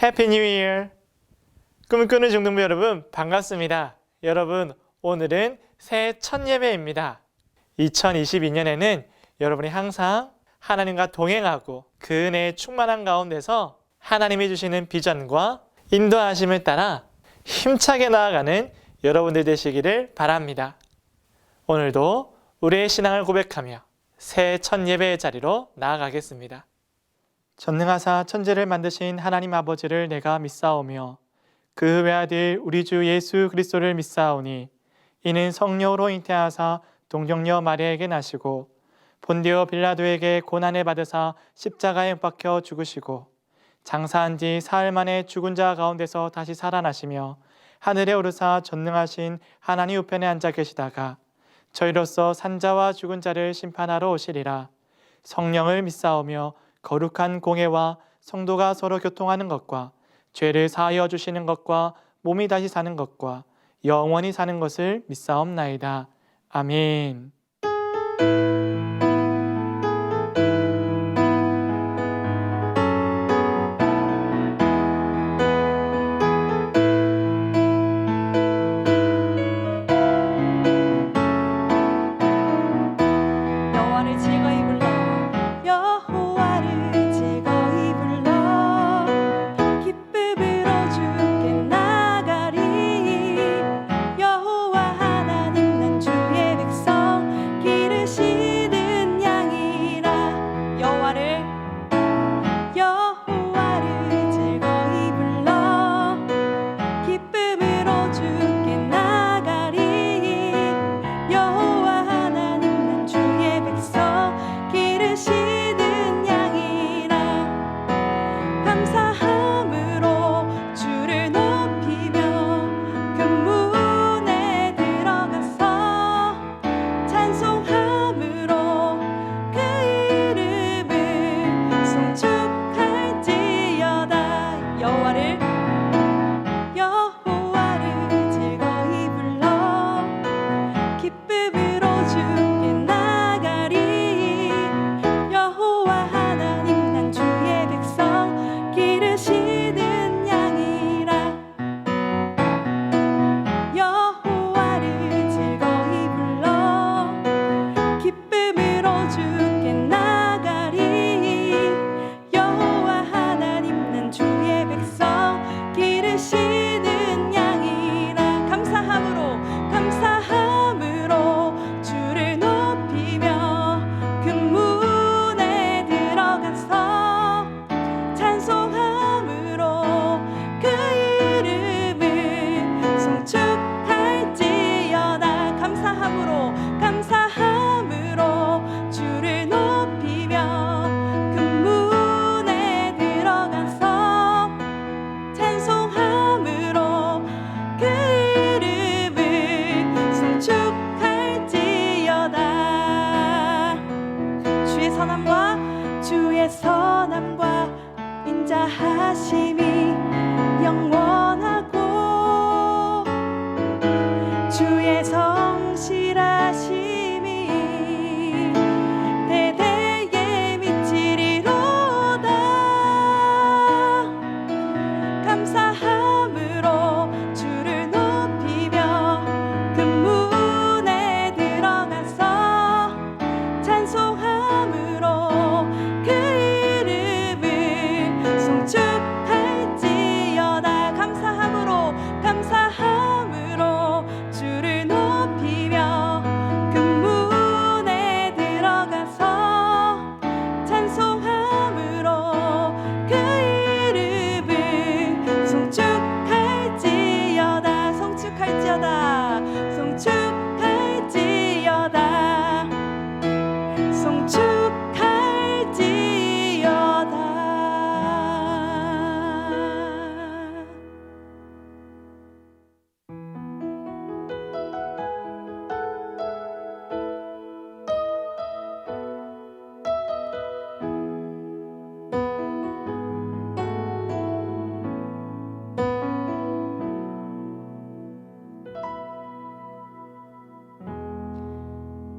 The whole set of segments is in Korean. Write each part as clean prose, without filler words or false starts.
해피 뉴 이어! 꿈을 꾸는 중등부 여러분 반갑습니다. 여러분 오늘은 새해 첫 예배입니다. 2022년에는 여러분이 항상 하나님과 동행하고 그 은혜에 충만한 가운데서 하나님이 주시는 비전과 인도하심을 따라 힘차게 나아가는 여러분들 되시기를 바랍니다. 오늘도 우리의 신앙을 고백하며 새해 첫 예배의 자리로 나아가겠습니다. 전능하사 천지를 만드신 하나님 아버지를 내가 믿사오며 그 외아들 우리 주 예수 그리스도를 믿사오니 이는 성령으로 잉태하사 동정녀 마리아에게 나시고 본디오 빌라도에게 고난을 받으사 십자가에 못 박혀 죽으시고 장사한 지 사흘 만에 죽은 자 가운데서 다시 살아나시며 하늘에 오르사 전능하신 하나님 우편에 앉아 계시다가 저희로서 산자와 죽은 자를 심판하러 오시리라. 성령을 믿사오며 거룩한 공회와 성도가 서로 교통하는 것과 죄를 사하여 주시는 것과 몸이 다시 사는 것과 영원히 사는 것을 믿사옵나이다. 아멘. 주의 선함과 인자하심이 영원하고 주의 성실하심이 대대에 미치리로다. 감사함으로 주를 높이며 그 문에 들어가서 찬송함으로 그 이름을 송축할지어다. 감사함으로 주를 높이며 그 문에 들어가서 찬송함으로 그 이름을 송축할지어다. 송축할지어다.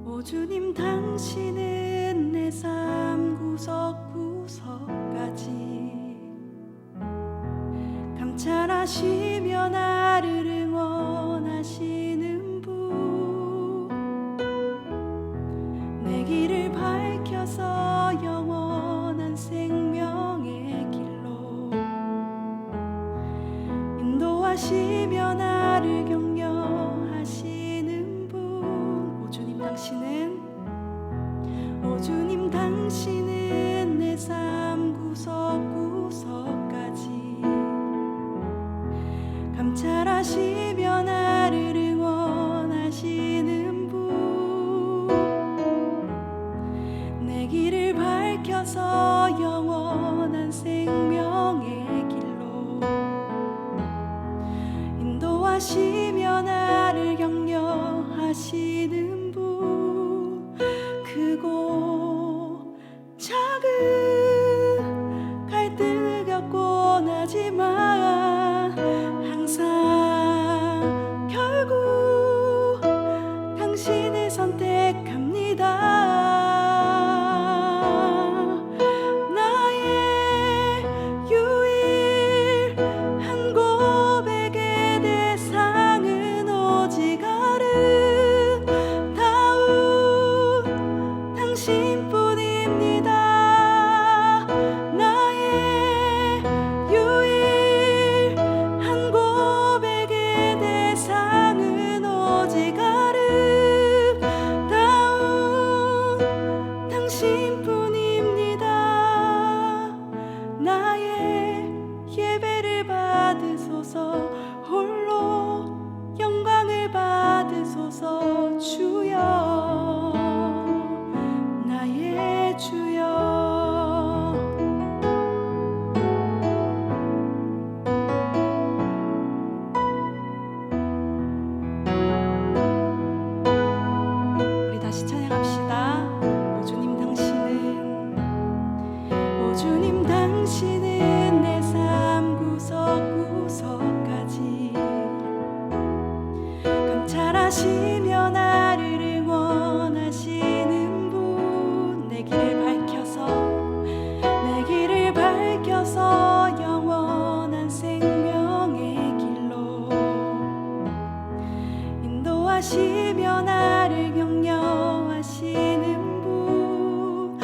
오 주님, 당신은 내 삶 구석구석까지 감찰하시며 나를 응원하시는 분, 내 길을 밝혀서 영원한 생명의 길로 인도하시며 나를 격려하시는 분. 오 주님 당신은 내 삶 구석구석까지 감찰하시며 나를 응원하시는 분, 내 길을 밝혀서 영원한 생명의 길로 인도하시며 나를 격려하시는 분. 크고 작은 갈등을 겪곤 하지만 항상 결국 당신을 선택합니다. 나의 유일한 고백의 대상은 오직 아름다운 당신뿐입니다. 나의 유일한 고백의 대상은 오직 아름다운 당신뿐입니다. 나의 예배를 받으소서, 홀로 영광을 받으소서. 주여, 나의 주여. 우리 다시 찬양합시다. 오 주님 당신은 내 삶 구석구석까지 감찰하시며 나를 응원하시는 분, 내 길을 밝혀서 영원한 생명의 길로 인도하시며 나를 격려하시는 분.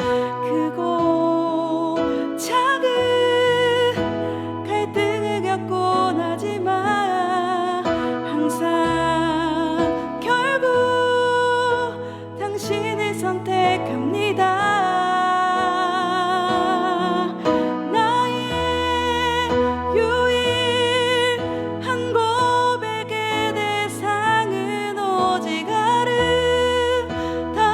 크고 작은 갈등을 겪곤 하지만 항상 결국 당신을 선택합니다. 나의 유일한 고백의 대상은 오직 아름다운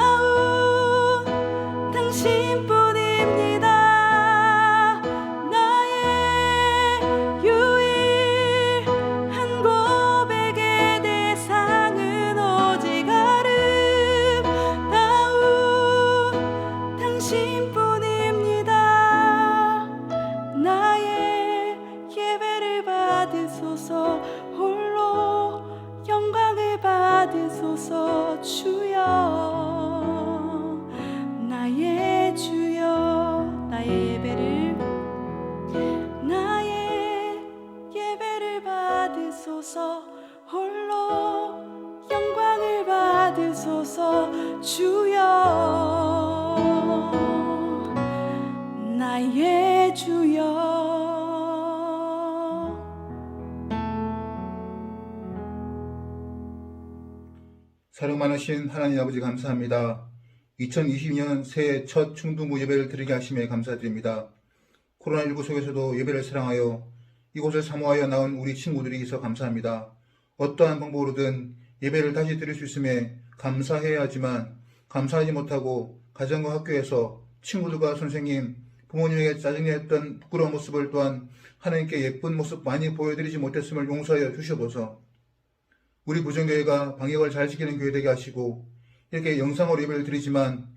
당신뿐입니다. 나의 유일한 고백의 대상은 오직 아름다운 당신뿐입니다. 나의 예배를 받으소서, 홀로 영광을 받으소서. 주여, 나의 주여. 나의 예배를 받으소서, 홀로 영광을 받으소서. 주여, 나의 주여. 사랑 많으신 하나님 아버지 감사합니다. 2022년 새해 첫 충동부 예배를 드리게 하심에 감사드립니다. 코로나19 속에서도 예배를 사랑하여 이곳을 사모하여 나온 우리 친구들이 있어 감사합니다. 어떠한 방법으로든 예배를 다시 드릴 수 있음에 감사해야 하지만 감사하지 못하고 가정과 학교에서 친구들과 선생님, 부모님에게 짜증냈던 부끄러운 모습을 또한 하나님께 예쁜 모습 많이 보여드리지 못했음을 용서하여 주셔서 우리 부정교회가 방역을 잘 지키는 교회 되게 하시고, 이렇게 영상으로 예배를 드리지만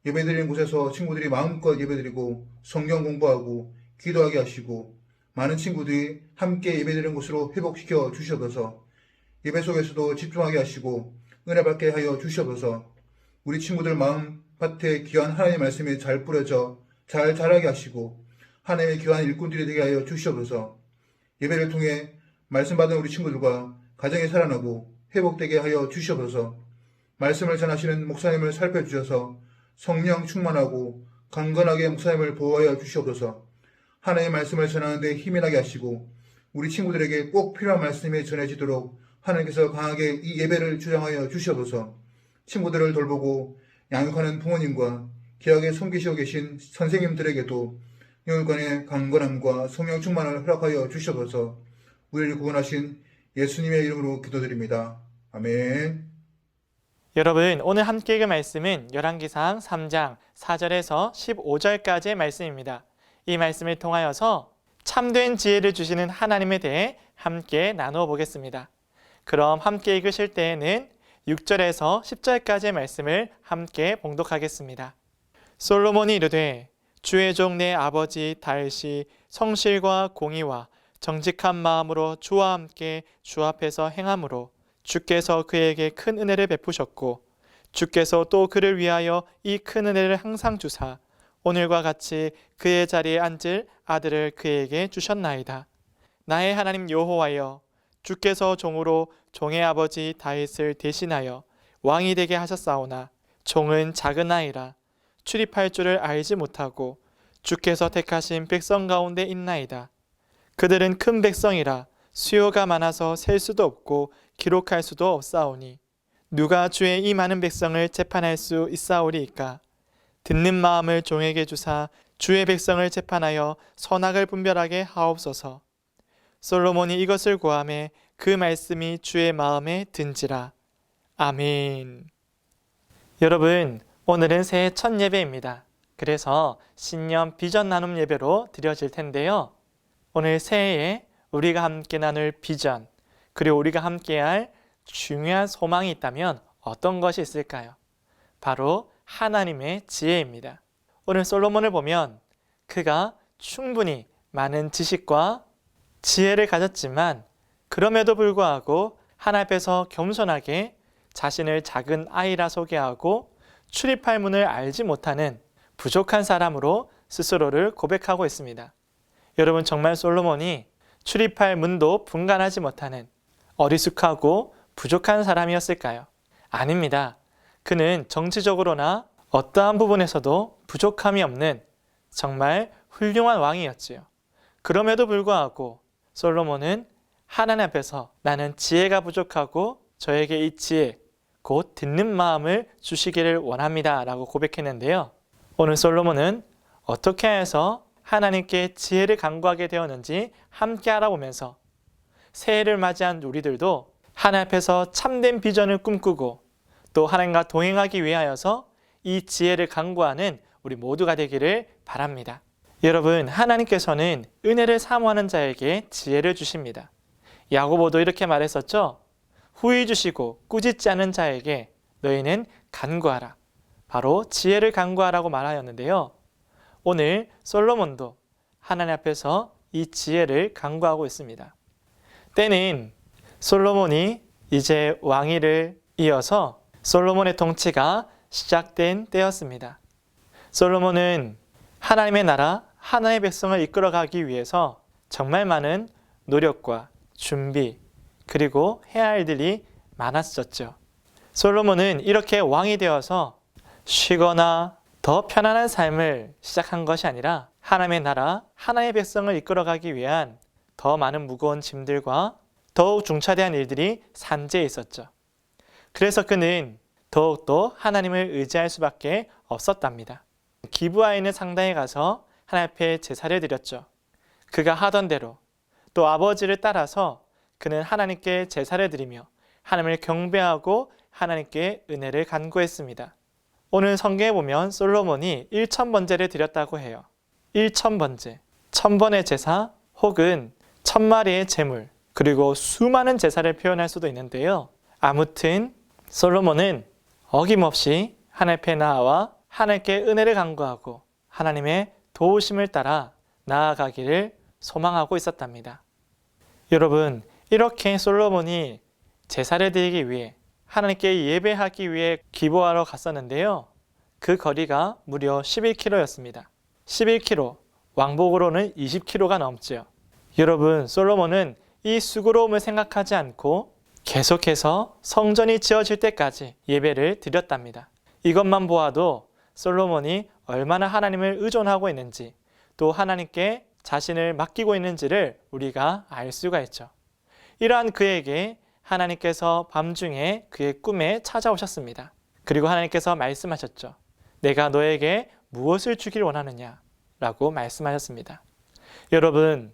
예배드리는 곳에서 친구들이 마음껏 예배드리고 성경 공부하고 기도하게 하시고, 많은 친구들이 함께 예배드리는 곳으로 회복시켜 주셔서 예배 속에서도 집중하게 하시고 은혜 받게 하여 주셔서 우리 친구들 마음밭에 귀한 하나님의 말씀이 잘 뿌려져 잘 자라게 하시고 하나님의 귀한 일꾼들이 되게 하여 주셔서 예배를 통해 말씀 받은 우리 친구들과 가정이 살아나고 회복되게 하여 주시옵소서. 말씀을 전하시는 목사님을 살펴주셔서 성령 충만하고 강건하게 목사님을 보호하여 주시옵소서. 하나님의 말씀을 전하는 데 힘이 나게 하시고 우리 친구들에게 꼭 필요한 말씀이 전해지도록 하나님께서 강하게 이 예배를 주장하여 주시옵소서. 친구들을 돌보고 양육하는 부모님과 귀하게 섬기시고 계신 선생님들에게도 영육간의 강건함과 성령 충만을 허락하여 주시옵소서. 우리를 구원하신 예수님의 이름으로 기도드립니다. 아멘. 여러분, 오늘 함께 읽은 말씀은 열왕기상 3장 4절에서 15절까지의 말씀입니다. 이 말씀을 통하여서 참된 지혜를 주시는 하나님에 대해 함께 나누어 보겠습니다. 그럼 함께 읽으실 때에는 6절에서 10절까지의 말씀을 함께 봉독하겠습니다. 솔로몬이 이르되 주의 종 내 아버지 다윗이 성실과 공의와 정직한 마음으로 주와 함께 주 앞에서 행함으로 주께서 그에게 큰 은혜를 베푸셨고 주께서 또 그를 위하여 이 큰 은혜를 항상 주사 오늘과 같이 그의 자리에 앉을 아들을 그에게 주셨나이다. 나의 하나님 여호와여, 주께서 종으로 종의 아버지 다윗을 대신하여 왕이 되게 하셨사오나 종은 작은 아이라 출입할 줄을 알지 못하고 주께서 택하신 백성 가운데 있나이다. 그들은 큰 백성이라 수요가 많아서 셀 수도 없고 기록할 수도 없사오니 누가 주의 이 많은 백성을 재판할 수 있사오리이까? 듣는 마음을 종에게 주사 주의 백성을 재판하여 선악을 분별하게 하옵소서. 솔로몬이 이것을 구하매 그 말씀이 주의 마음에 든지라. 아멘. 여러분, 오늘은 새해 첫 예배입니다. 그래서 신년 비전 나눔 예배로 드려질 텐데요. 오늘 새해에 우리가 함께 나눌 비전, 그리고 우리가 함께할 중요한 소망이 있다면 어떤 것이 있을까요? 바로 하나님의 지혜입니다. 오늘 솔로몬을 보면 그가 충분히 많은 지식과 지혜를 가졌지만 그럼에도 불구하고 하나님 앞에서 겸손하게 자신을 작은 아이라 소개하고 출입할 문을 알지 못하는 부족한 사람으로 스스로를 고백하고 있습니다. 여러분, 정말 솔로몬이 출입할 문도 분간하지 못하는 어리숙하고 부족한 사람이었을까요? 아닙니다. 그는 정치적으로나 어떠한 부분에서도 부족함이 없는 정말 훌륭한 왕이었지요. 그럼에도 불구하고 솔로몬은 하나님 앞에서 나는 지혜가 부족하고 저에게 이 지혜, 곧 듣는 마음을 주시기를 원합니다 라고 고백했는데요. 오늘 솔로몬은 어떻게 해서 하나님께 지혜를 간구하게 되었는지 함께 알아보면서 새해를 맞이한 우리들도 하나님 앞에서 참된 비전을 꿈꾸고 또 하나님과 동행하기 위하여서 이 지혜를 간구하는 우리 모두가 되기를 바랍니다. 여러분, 하나님께서는 은혜를 사모하는 자에게 지혜를 주십니다. 야고보도 이렇게 말했었죠. 후히 주시고 꾸짖지 않은 자에게 너희는 간구하라. 바로 지혜를 간구하라고 말하였는데요. 오늘 솔로몬도 하나님 앞에서 이 지혜를 간구하고 있습니다. 때는 솔로몬이 이제 왕위를 이어서 솔로몬의 통치가 시작된 때였습니다. 솔로몬은 하나님의 나라, 하나님의 백성을 이끌어가기 위해서 정말 많은 노력과 준비, 그리고 해야 할 일이 많았었죠. 솔로몬은 이렇게 왕이 되어서 쉬거나 더 편안한 삶을 시작한 것이 아니라 하나님의 나라, 하나님의 백성을 이끌어가기 위한 더 많은 무거운 짐들과 더욱 중차대한 일들이 산재해 있었죠. 그래서 그는 더욱더 하나님을 의지할 수밖에 없었답니다. 기브아에 있는 상당에 가서 하나님 앞에 제사를 드렸죠. 그가 하던 대로 또 아버지를 따라서 그는 하나님께 제사를 드리며 하나님을 경배하고 하나님께 은혜를 간구했습니다. 오늘 성경에 보면 솔로몬이 1000번제를 드렸다고 해요. 1000번제, 1000번의 제사 혹은 1000마리의 제물, 그리고 수많은 제사를 표현할 수도 있는데요. 아무튼 솔로몬은 어김없이 하나님 앞에 나아와 하나님께 은혜를 간구하고 하나님의 도우심을 따라 나아가기를 소망하고 있었답니다. 여러분, 이렇게 솔로몬이 제사를 드리기 위해 하나님께 예배하기 위해 기도하러 갔었는데요. 그 거리가 무려 11km였습니다. 11km, 왕복으로는 20km가 넘죠. 여러분, 솔로몬은 이 수고로움을 생각하지 않고 계속해서 성전이 지어질 때까지 예배를 드렸답니다. 이것만 보아도 솔로몬이 얼마나 하나님을 의존하고 있는지, 또 하나님께 자신을 맡기고 있는지를 우리가 알 수가 있죠. 이러한 그에게 하나님께서 밤중에 그의 꿈에 찾아오셨습니다. 그리고 하나님께서 말씀하셨죠. 내가 너에게 무엇을 주길 원하느냐? 라고 말씀하셨습니다. 여러분,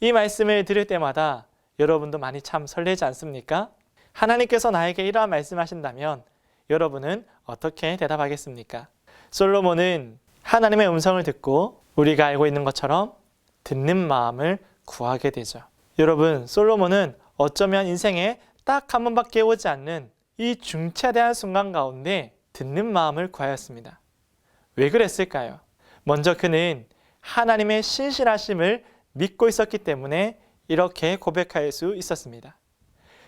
이 말씀을 들을 때마다 여러분도 많이 참 설레지 않습니까? 하나님께서 나에게 이러한 말씀하신다면 여러분은 어떻게 대답하겠습니까? 솔로몬은 하나님의 음성을 듣고 우리가 알고 있는 것처럼 듣는 마음을 구하게 되죠. 여러분, 솔로몬은 어쩌면 인생에 딱 한 번밖에 오지 않는 이 중차대한 순간 가운데 듣는 마음을 구하였습니다. 왜 그랬을까요? 먼저 그는 하나님의 신실하심을 믿고 있었기 때문에 이렇게 고백할 수 있었습니다.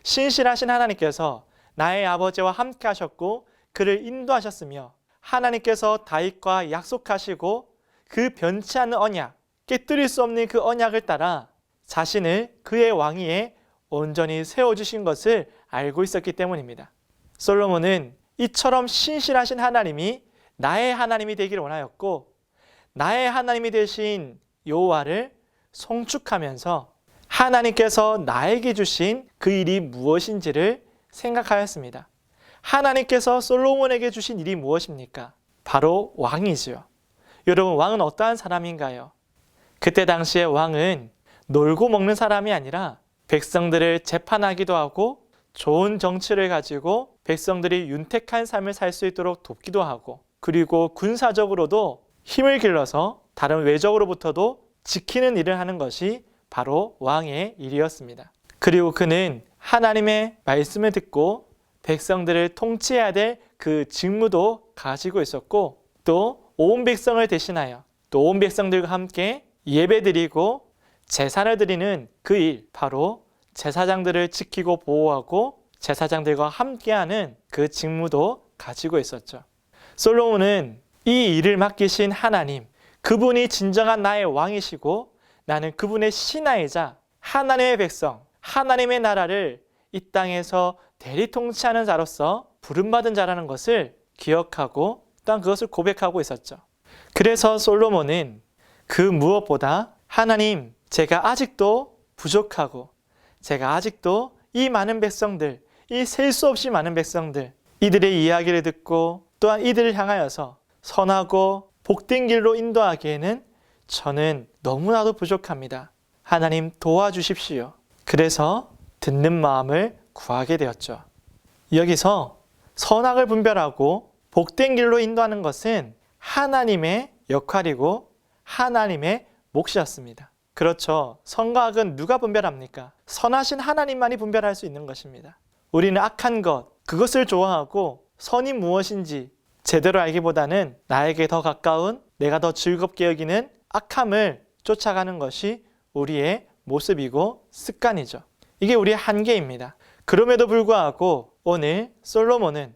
신실하신 하나님께서 나의 아버지와 함께 하셨고 그를 인도하셨으며 하나님께서 다윗과 약속하시고 그 변치 않는 언약, 깨뜨릴 수 없는 그 언약을 따라 자신을 그의 왕위에 온전히 세워주신 것을 알고 있었기 때문입니다. 솔로몬은 이처럼 신실하신 하나님이 나의 하나님이 되기를 원하였고 나의 하나님이 되신 여호와를 송축하면서 하나님께서 나에게 주신 그 일이 무엇인지를 생각하였습니다. 하나님께서 솔로몬에게 주신 일이 무엇입니까? 바로 왕이지요. 여러분, 왕은 어떠한 사람인가요? 그때 당시에 왕은 놀고 먹는 사람이 아니라 백성들을 재판하기도 하고 좋은 정치를 가지고 백성들이 윤택한 삶을 살 수 있도록 돕기도 하고, 그리고 군사적으로도 힘을 길러서 다른 외적으로부터도 지키는 일을 하는 것이 바로 왕의 일이었습니다. 그리고 그는 하나님의 말씀을 듣고 백성들을 통치해야 될 그 직무도 가지고 있었고, 또 온 백성을 대신하여 또 온 백성들과 함께 예배드리고 제사를 드리는 그 일, 바로 제사장들을 지키고 보호하고 제사장들과 함께하는 그 직무도 가지고 있었죠. 솔로몬은 이 일을 맡기신 하나님, 그분이 진정한 나의 왕이시고 나는 그분의 신하이자 하나님의 백성, 하나님의 나라를 이 땅에서 대리 통치하는 자로서 부름받은 자라는 것을 기억하고 또한 그것을 고백하고 있었죠. 그래서 솔로몬은 그 무엇보다 하나님, 제가 아직도 부족하고 제가 아직도 이 많은 백성들, 이 셀 수 없이 많은 백성들, 이들의 이야기를 듣고 또한 이들을 향하여서 선하고 복된 길로 인도하기에는 저는 너무나도 부족합니다. 하나님 도와주십시오. 그래서 듣는 마음을 구하게 되었죠. 여기서 선악을 분별하고 복된 길로 인도하는 것은 하나님의 역할이고 하나님의 몫이었습니다. 그렇죠. 선과 악은 누가 분별합니까? 선하신 하나님만이 분별할 수 있는 것입니다. 우리는 악한 것, 그것을 좋아하고 선이 무엇인지 제대로 알기보다는 나에게 더 가까운, 내가 더 즐겁게 여기는 악함을 쫓아가는 것이 우리의 모습이고 습관이죠. 이게 우리의 한계입니다. 그럼에도 불구하고 오늘 솔로몬은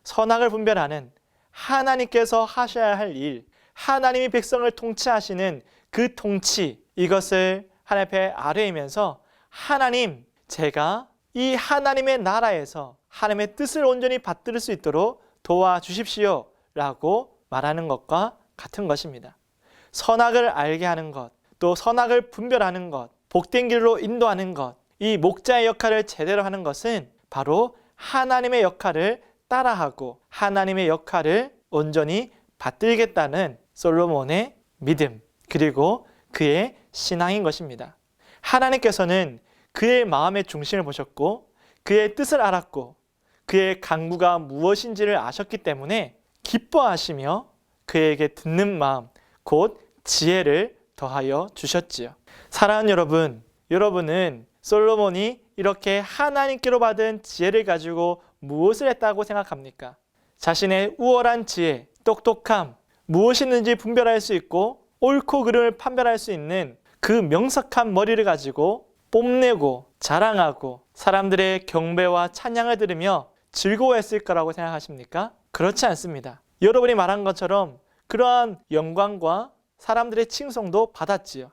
선악을 분별하는 하나님께서 하셔야 할 일, 하나님이 백성을 통치하시는 그 통치, 이것을 하나님 앞에 아뢰면서 하나님, 제가 이 하나님의 나라에서 하나님의 뜻을 온전히 받들 수 있도록 도와주십시오 라고 말하는 것과 같은 것입니다. 선악을 알게 하는 것, 또 선악을 분별하는 것, 복된 길로 인도하는 것, 이 목자의 역할을 제대로 하는 것은 바로 하나님의 역할을 따라하고 하나님의 역할을 온전히 받들겠다는 솔로몬의 믿음, 그리고 그의 신앙인 것입니다. 하나님께서는 그의 마음의 중심을 보셨고 그의 뜻을 알았고 그의 강구가 무엇인지를 아셨기 때문에 기뻐하시며 그에게 듣는 마음, 곧 지혜를 더하여 주셨지요. 사랑하는 여러분, 여러분은 솔로몬이 이렇게 하나님께로 받은 지혜를 가지고 무엇을 했다고 생각합니까? 자신의 우월한 지혜, 똑똑함, 무엇이든지 분별할 수 있고 옳고 그름을 판별할 수 있는 그 명석한 머리를 가지고 뽐내고 자랑하고 사람들의 경배와 찬양을 들으며 즐거워했을 거라고 생각하십니까? 그렇지 않습니다. 여러분이 말한 것처럼 그러한 영광과 사람들의 칭송도 받았지요.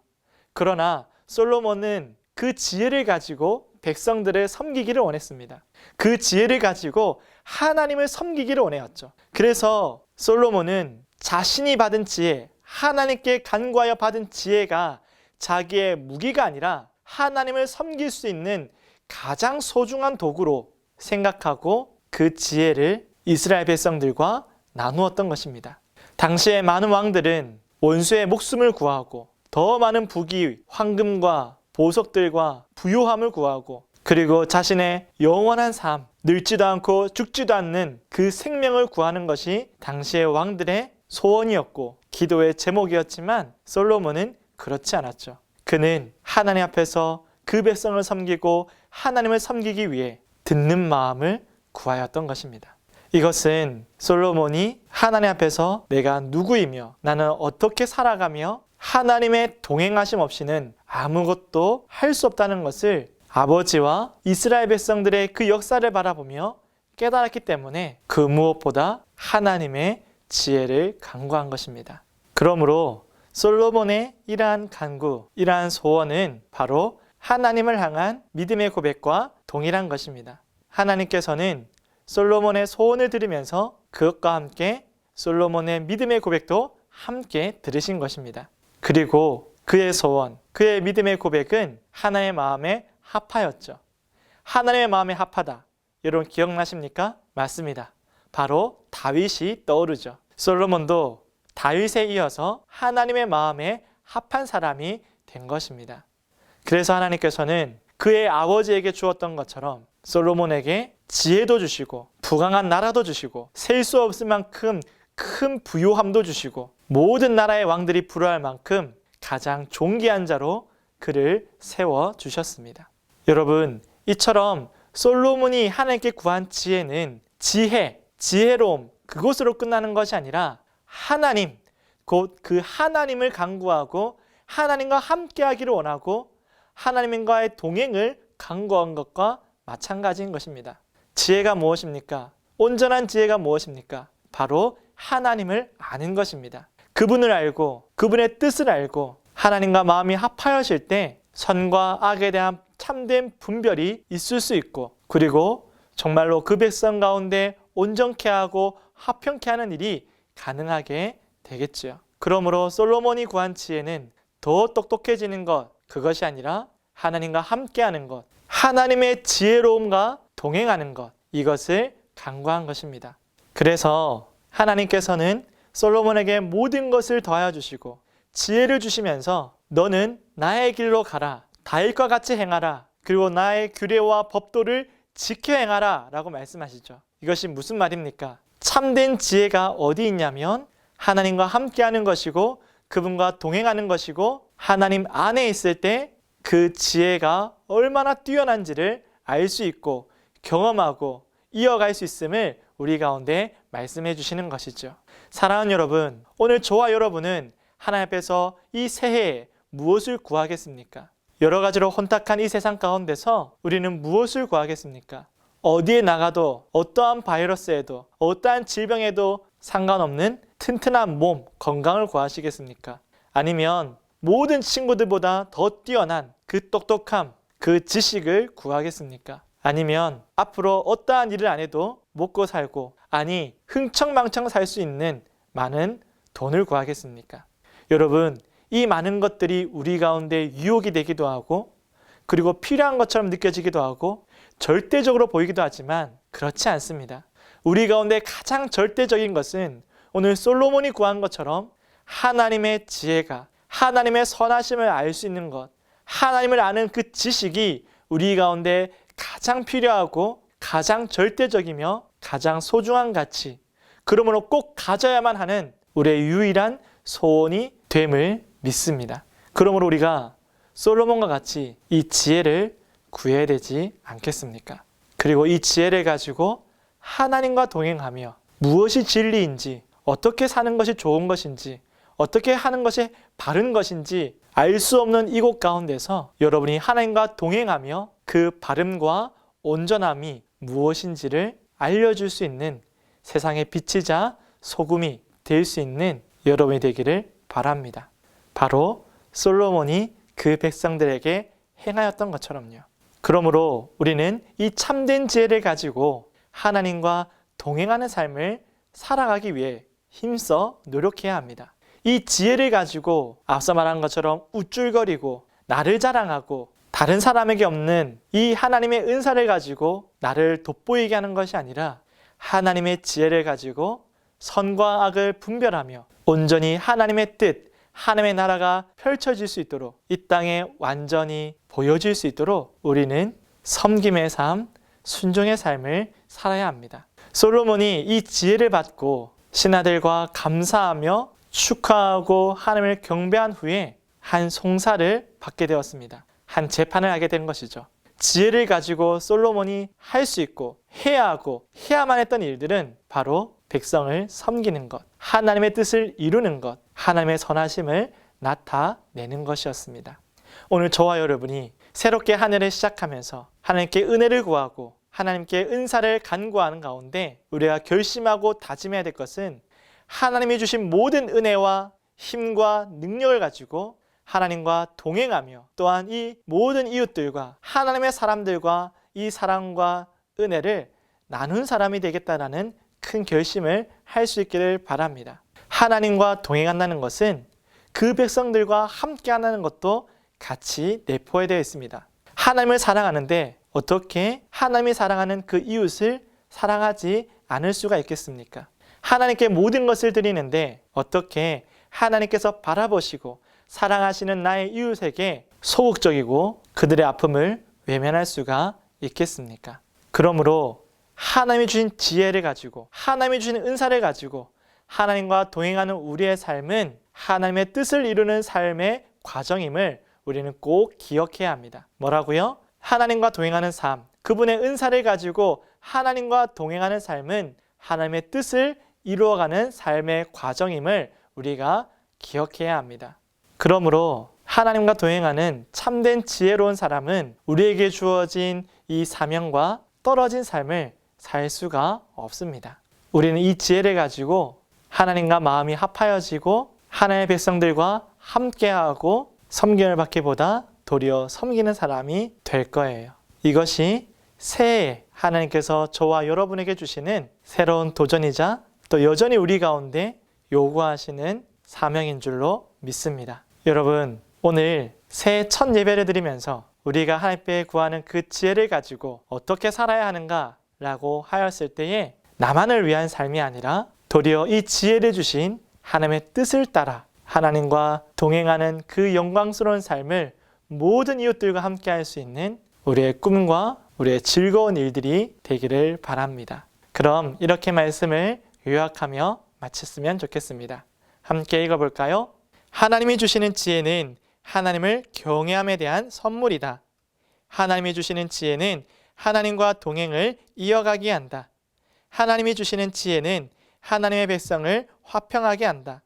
그러나 솔로몬은 그 지혜를 가지고 백성들을 섬기기를 원했습니다. 그 지혜를 가지고 하나님을 섬기기를 원해왔죠. 그래서 솔로몬은 자신이 받은 지혜, 하나님께 간구하여 받은 지혜가 자기의 무기가 아니라 하나님을 섬길 수 있는 가장 소중한 도구로 생각하고 그 지혜를 이스라엘 백성들과 나누었던 것입니다. 당시의 많은 왕들은 원수의 목숨을 구하고 더 많은 부귀, 황금과 보석들과 부요함을 구하고 그리고 자신의 영원한 삶, 늙지도 않고 죽지도 않는 그 생명을 구하는 것이 당시의 왕들의 소원이었고 기도의 제목이었지만 솔로몬은 그렇지 않았죠. 그는 하나님 앞에서 그 백성을 섬기고 하나님을 섬기기 위해 듣는 마음을 구하였던 것입니다. 이것은 솔로몬이 하나님 앞에서 내가 누구이며 나는 어떻게 살아가며 하나님의 동행하심 없이는 아무것도 할 수 없다는 것을 아버지와 이스라엘 백성들의 그 역사를 바라보며 깨달았기 때문에 그 무엇보다 하나님의 지혜를 간구한 것입니다. 그러므로 솔로몬의 이러한 간구, 이러한 소원은 바로 하나님을 향한 믿음의 고백과 동일한 것입니다. 하나님께서는 솔로몬의 소원을 들으면서 그것과 함께 솔로몬의 믿음의 고백도 함께 들으신 것입니다. 그리고 그의 소원, 그의 믿음의 고백은 하나님의 마음에 합하였죠. 하나님의 마음에 합하다. 여러분 기억나십니까? 맞습니다. 바로 다윗이 떠오르죠. 솔로몬도 다윗에 이어서 하나님의 마음에 합한 사람이 된 것입니다. 그래서 하나님께서는 그의 아버지에게 주었던 것처럼 솔로몬에게 지혜도 주시고 부강한 나라도 주시고 셀 수 없을 만큼 큰 부요함도 주시고 모든 나라의 왕들이 부러워할 만큼 가장 존귀한 자로 그를 세워주셨습니다. 여러분, 이처럼 솔로몬이 하나님께 구한 지혜는 지혜로움, 그것으로 끝나는 것이 아니라 하나님, 곧 그 하나님을 간구하고 하나님과 함께하기를 원하고 하나님과의 동행을 간구한 것과 마찬가지인 것입니다. 지혜가 무엇입니까? 온전한 지혜가 무엇입니까? 바로 하나님을 아는 것입니다. 그분을 알고 그분의 뜻을 알고 하나님과 마음이 합하여질 때 선과 악에 대한 참된 분별이 있을 수 있고 그리고 정말로 그 백성 가운데 온전케 하고 화평케 하는 일이 가능하게 되겠죠. 그러므로 솔로몬이 구한 지혜는 더 똑똑해지는 것, 그것이 아니라 하나님과 함께하는 것, 하나님의 지혜로움과 동행하는 것, 이것을 간구한 것입니다. 그래서 하나님께서는 솔로몬에게 모든 것을 더하여 주시고 지혜를 주시면서 너는 나의 길로 가라, 다윗과 같이 행하라, 그리고 나의 규례와 법도를 지켜 행하라 라고 말씀하시죠. 이것이 무슨 말입니까? 참된 지혜가 어디 있냐면 하나님과 함께하는 것이고 그분과 동행하는 것이고 하나님 안에 있을 때 그 지혜가 얼마나 뛰어난지를 알 수 있고 경험하고 이어갈 수 있음을 우리 가운데 말씀해 주시는 것이죠. 사랑하는 여러분, 오늘 저와 여러분은 하나님 앞에서 이 새해에 무엇을 구하겠습니까? 여러 가지로 혼탁한 이 세상 가운데서 우리는 무엇을 구하겠습니까? 어디에 나가도 어떠한 바이러스에도 어떠한 질병에도 상관없는 튼튼한 몸, 건강을 구하시겠습니까? 아니면 모든 친구들보다 더 뛰어난 그 똑똑함, 그 지식을 구하겠습니까? 아니면 앞으로 어떠한 일을 안 해도 먹고 살고 아니 흥청망청 살 수 있는 많은 돈을 구하겠습니까? 여러분, 이 많은 것들이 우리 가운데 유혹이 되기도 하고 그리고 필요한 것처럼 느껴지기도 하고 절대적으로 보이기도 하지만 그렇지 않습니다. 우리 가운데 가장 절대적인 것은 오늘 솔로몬이 구한 것처럼 하나님의 지혜가, 하나님의 선하심을 알 수 있는 것, 하나님을 아는 그 지식이 우리 가운데 가장 필요하고 가장 절대적이며 가장 소중한 가치, 그러므로 꼭 가져야만 하는 우리의 유일한 소원이 됨을 믿습니다. 그러므로 우리가 솔로몬과 같이 이 지혜를 구해야 되지 않겠습니까? 그리고 이 지혜를 가지고 하나님과 동행하며 무엇이 진리인지, 어떻게 사는 것이 좋은 것인지, 어떻게 하는 것이 바른 것인지 알 수 없는 이곳 가운데서 여러분이 하나님과 동행하며 그 바름과 온전함이 무엇인지를 알려줄 수 있는 세상의 빛이자 소금이 될 수 있는 여러분이 되기를 바랍니다. 바로 솔로몬이 그 백성들에게 행하였던 것처럼요. 그러므로 우리는 이 참된 지혜를 가지고 하나님과 동행하는 삶을 살아가기 위해 힘써 노력해야 합니다. 이 지혜를 가지고 앞서 말한 것처럼 우쭐거리고 나를 자랑하고 다른 사람에게 없는 이 하나님의 은사를 가지고 나를 돋보이게 하는 것이 아니라 하나님의 지혜를 가지고 선과 악을 분별하며 온전히 하나님의 뜻, 하나님의 나라가 펼쳐질 수 있도록 이 땅에 완전히 보여질 수 있도록 우리는 섬김의 삶, 순종의 삶을 살아야 합니다. 솔로몬이 이 지혜를 받고 신하들과 감사하며 축하하고 하나님을 경배한 후에 한 송사를 받게 되었습니다. 한 재판을 하게 된 것이죠. 지혜를 가지고 솔로몬이 할 수 있고 해야 하고 해야만 했던 일들은 바로 백성을 섬기는 것, 하나님의 뜻을 이루는 것, 하나님의 선하심을 나타내는 것이었습니다. 오늘 저와 여러분이 새롭게 한 해를 시작하면서 하나님께 은혜를 구하고 하나님께 은사를 간구하는 가운데 우리가 결심하고 다짐해야 될 것은 하나님이 주신 모든 은혜와 힘과 능력을 가지고 하나님과 동행하며 또한 이 모든 이웃들과 하나님의 사람들과 이 사랑과 은혜를 나눈 사람이 되겠다라는 큰 결심을 할 수 있기를 바랍니다. 하나님과 동행한다는 것은 그 백성들과 함께 한다는 것도 같이 내포해야 되어 있습니다. 하나님을 사랑하는데 어떻게 하나님이 사랑하는 그 이웃을 사랑하지 않을 수가 있겠습니까? 하나님께 모든 것을 드리는데 어떻게 하나님께서 바라보시고 사랑하시는 나의 이웃에게 소극적이고 그들의 아픔을 외면할 수가 있겠습니까? 그러므로 하나님이 주신 지혜를 가지고 하나님이 주신 은사를 가지고 하나님과 동행하는 우리의 삶은 하나님의 뜻을 이루는 삶의 과정임을 우리는 꼭 기억해야 합니다. 뭐라고요? 하나님과 동행하는 삶, 그분의 은사를 가지고 하나님과 동행하는 삶은 하나님의 뜻을 이루어가는 삶의 과정임을 우리가 기억해야 합니다. 그러므로 하나님과 동행하는 참된 지혜로운 사람은 우리에게 주어진 이 사명과 떨어진 삶을 살 수가 없습니다. 우리는 이 지혜를 가지고 하나님과 마음이 합하여지고 하나님의 백성들과 함께하고 섬김을 받기보다 도리어 섬기는 사람이 될 거예요. 이것이 새해 하나님께서 저와 여러분에게 주시는 새로운 도전이자 또 여전히 우리 가운데 요구하시는 사명인 줄로 믿습니다. 여러분, 오늘 새해 첫 예배를 드리면서 우리가 하나님께 구하는 그 지혜를 가지고 어떻게 살아야 하는가 라고 하였을 때에 나만을 위한 삶이 아니라 도리어 이 지혜를 주신 하나님의 뜻을 따라 하나님과 동행하는 그 영광스러운 삶을 모든 이웃들과 함께 할 수 있는 우리의 꿈과 우리의 즐거운 일들이 되기를 바랍니다. 그럼 이렇게 말씀을 요약하며 마쳤으면 좋겠습니다. 함께 읽어볼까요? 하나님이 주시는 지혜는 하나님을 경외함에 대한 선물이다. 하나님이 주시는 지혜는 하나님과 동행을 이어가게 한다. 하나님이 주시는 지혜는 하나님의 백성을 화평하게 한다.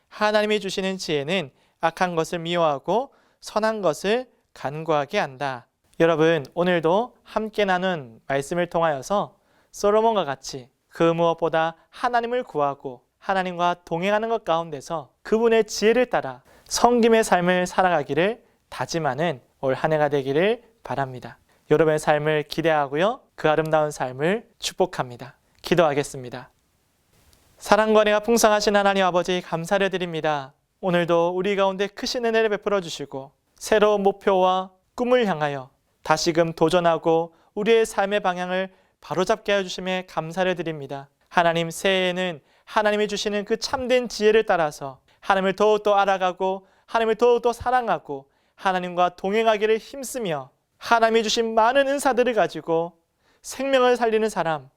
하나님이 주시는 지혜는 악한 것을 미워하고 선한 것을 간구하게 한다. 여러분, 오늘도 함께 나눈 말씀을 통하여서 솔로몬과 같이 그 무엇보다 하나님을 구하고 하나님과 동행하는 것 가운데서 그분의 지혜를 따라 섬김의 삶을 살아가기를 다짐하는 올 한 해가 되기를 바랍니다. 여러분의 삶을 기대하고요. 그 아름다운 삶을 축복합니다. 기도하겠습니다. 사랑과 은혜가 풍성하신 하나님 아버지 감사를 드립니다. 오늘도 우리 가운데 크신 은혜를 베풀어 주시고 새로운 목표와 꿈을 향하여 다시금 도전하고 우리의 삶의 방향을 바로잡게 해주심에 감사를 드립니다. 하나님, 새해에는 하나님이 주시는 그 참된 지혜를 따라서 하나님을 더욱더 알아가고 하나님을 더욱더 사랑하고 하나님과 동행하기를 힘쓰며 하나님이 주신 많은 은사들을 가지고 생명을 살리는 사람,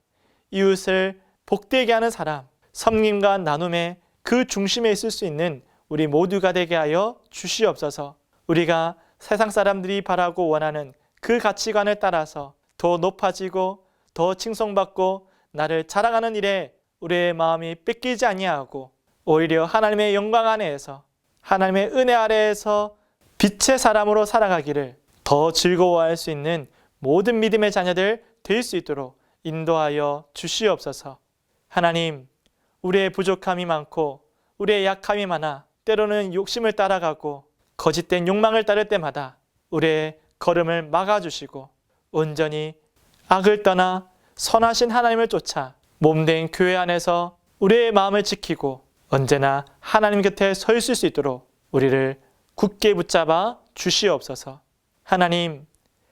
이웃을 복되게 하는 사람, 섬김과 나눔의 그 중심에 있을 수 있는 우리 모두가 되게 하여 주시옵소서. 우리가 세상 사람들이 바라고 원하는 그 가치관을 따라서 더 높아지고 더 칭송받고 나를 자랑하는 일에 우리의 마음이 뺏기지 아니하고 오히려 하나님의 영광 안에서 하나님의 은혜 아래에서 빛의 사람으로 살아가기를 더 즐거워할 수 있는 모든 믿음의 자녀들 될 수 있도록 인도하여 주시옵소서. 하나님, 우리의 부족함이 많고 우리의 약함이 많아 때로는 욕심을 따라가고 거짓된 욕망을 따를 때마다 우리의 걸음을 막아주시고 온전히 악을 떠나 선하신 하나님을 쫓아 몸된 교회 안에서 우리의 마음을 지키고 언제나 하나님 곁에 서 있을 수 있도록 우리를 굳게 붙잡아 주시옵소서. 하나님,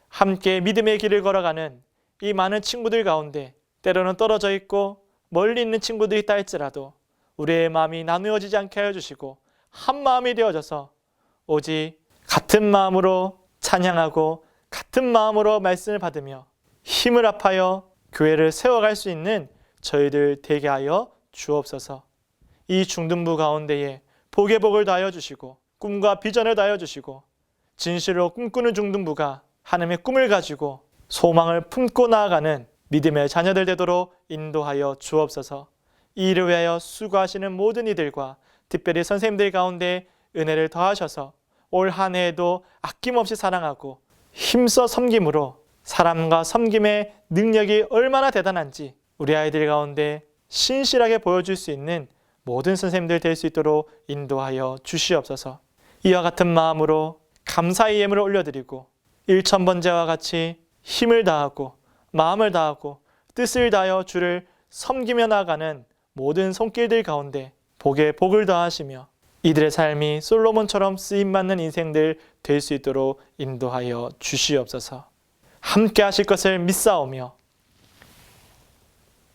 함께 믿음의 길을 걸어가는 이 많은 친구들 가운데 때로는 떨어져 있고 멀리 있는 친구들이 있다 할지라도 우리의 마음이 나누어지지 않게 하여 주시고 한 마음이 되어져서 오직 같은 마음으로 찬양하고 같은 마음으로 말씀을 받으며 힘을 합하여 교회를 세워갈 수 있는 저희들 되게 하여 주옵소서. 이 중등부 가운데에 복의 복을 다하여 주시고 꿈과 비전을 다하여 주시고 진실로 꿈꾸는 중등부가 하나님의 꿈을 가지고 소망을 품고 나아가는 믿음의 자녀들 되도록 인도하여 주옵소서. 이 일을 위하여 수고하시는 모든 이들과 특별히 선생님들 가운데 은혜를 더하셔서 올 한 해에도 아낌없이 사랑하고 힘써 섬김으로 사람과 섬김의 능력이 얼마나 대단한지 우리 아이들 가운데 신실하게 보여줄 수 있는 모든 선생님들 될 수 있도록 인도하여 주시옵소서. 이와 같은 마음으로 감사의 예물을 올려드리고 일천번제와 같이 힘을 다하고 마음을 다하고 뜻을 다하여 주를 섬기며 나아가는 모든 손길들 가운데 복에 복을 더하시며 이들의 삶이 솔로몬처럼 쓰임받는 인생들 될 수 있도록 인도하여 주시옵소서. 함께 하실 것을 믿사오며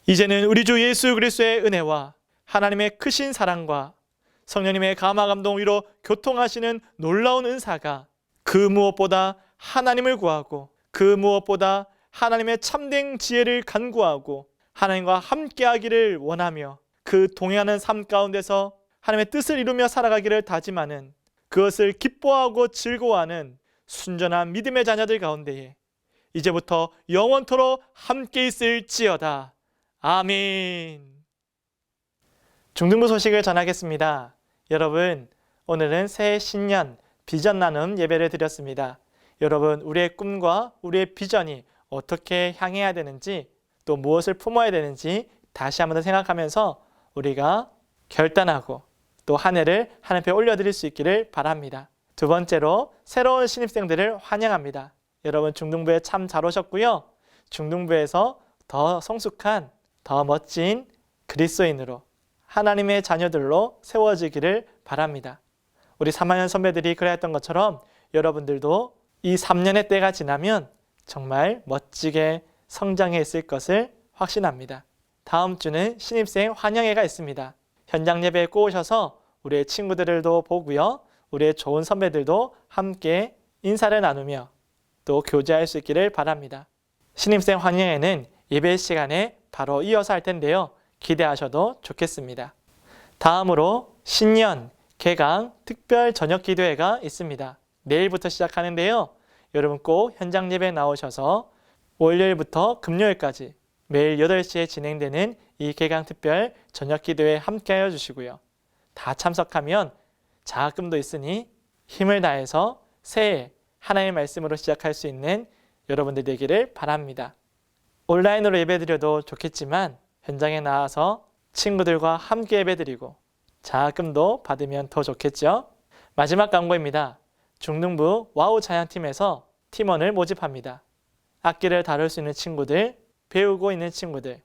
이제는 우리 주 예수 그리스도의 은혜와 하나님의 크신 사랑과 성령님의 감화 감동 위로 교통하시는 놀라운 은사가 그 무엇보다 하나님을 구하고 그 무엇보다 하나님의 참된 지혜를 간구하고 하나님과 함께하기를 원하며 그 동행하는 삶 가운데서 하나님의 뜻을 이루며 살아가기를 다짐하는 그것을 기뻐하고 즐거워하는 순전한 믿음의 자녀들 가운데에 이제부터 영원토록 함께 있을지어다. 아멘. 중등부 소식을 전하겠습니다. 여러분, 오늘은 새해 신년 비전 나눔 예배를 드렸습니다. 여러분, 우리의 꿈과 우리의 비전이 어떻게 향해야 되는지 또 무엇을 품어야 되는지 다시 한번 더 생각하면서 우리가 결단하고 또 한 해를 하나님 앞에 올려드릴 수 있기를 바랍니다. 두 번째로 새로운 신입생들을 환영합니다. 여러분, 중등부에 참 잘 오셨고요. 중등부에서 더 성숙한, 더 멋진 그리스도인으로 하나님의 자녀들로 세워지기를 바랍니다. 우리 3학년 선배들이 그랬던 것처럼 여러분들도 이 3년의 때가 지나면 정말 멋지게 성장해 있을 것을 확신합니다. 다음 주는 신입생 환영회가 있습니다. 현장 예배에 꼭 오셔서 우리의 친구들도 보고요. 우리의 좋은 선배들도 함께 인사를 나누며 또 교제할 수 있기를 바랍니다. 신입생 환영회는 예배 시간에 바로 이어서 할 텐데요. 기대하셔도 좋겠습니다. 다음으로 신년 개강 특별 저녁 기도회가 있습니다. 내일부터 시작하는데요. 여러분 꼭 현장 예배에 나오셔서 월요일부터 금요일까지 매일 8시에 진행되는 이 개강 특별 저녁 기도회에 함께하여 주시고요. 다 참석하면 장학금도 있으니 힘을 다해서 새해 하나님의 말씀으로 시작할 수 있는 여러분들 되기를 바랍니다. 온라인으로 예배드려도 좋겠지만 현장에 나와서 친구들과 함께 예배드리고 장학금도 받으면 더 좋겠죠. 마지막 광고입니다. 중등부 와우 자연팀에서 팀원을 모집합니다. 악기를 다룰 수 있는 친구들, 배우고 있는 친구들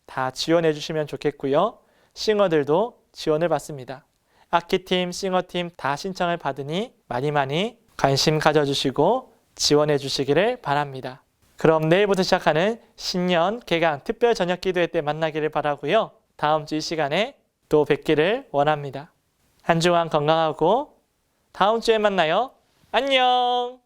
다 지원해 주시면 좋겠고요. 싱어들도 지원을 받습니다. 악기팀, 싱어팀 다 신청을 받으니 많이 관심 가져주시고 지원해 주시기를 바랍니다. 그럼 내일부터 시작하는 신년 개강 특별 저녁 기도회 때 만나기를 바라고요. 다음 주 이 시간에 또 뵙기를 원합니다. 한 주간 건강하고 다음 주에 만나요. 안녕.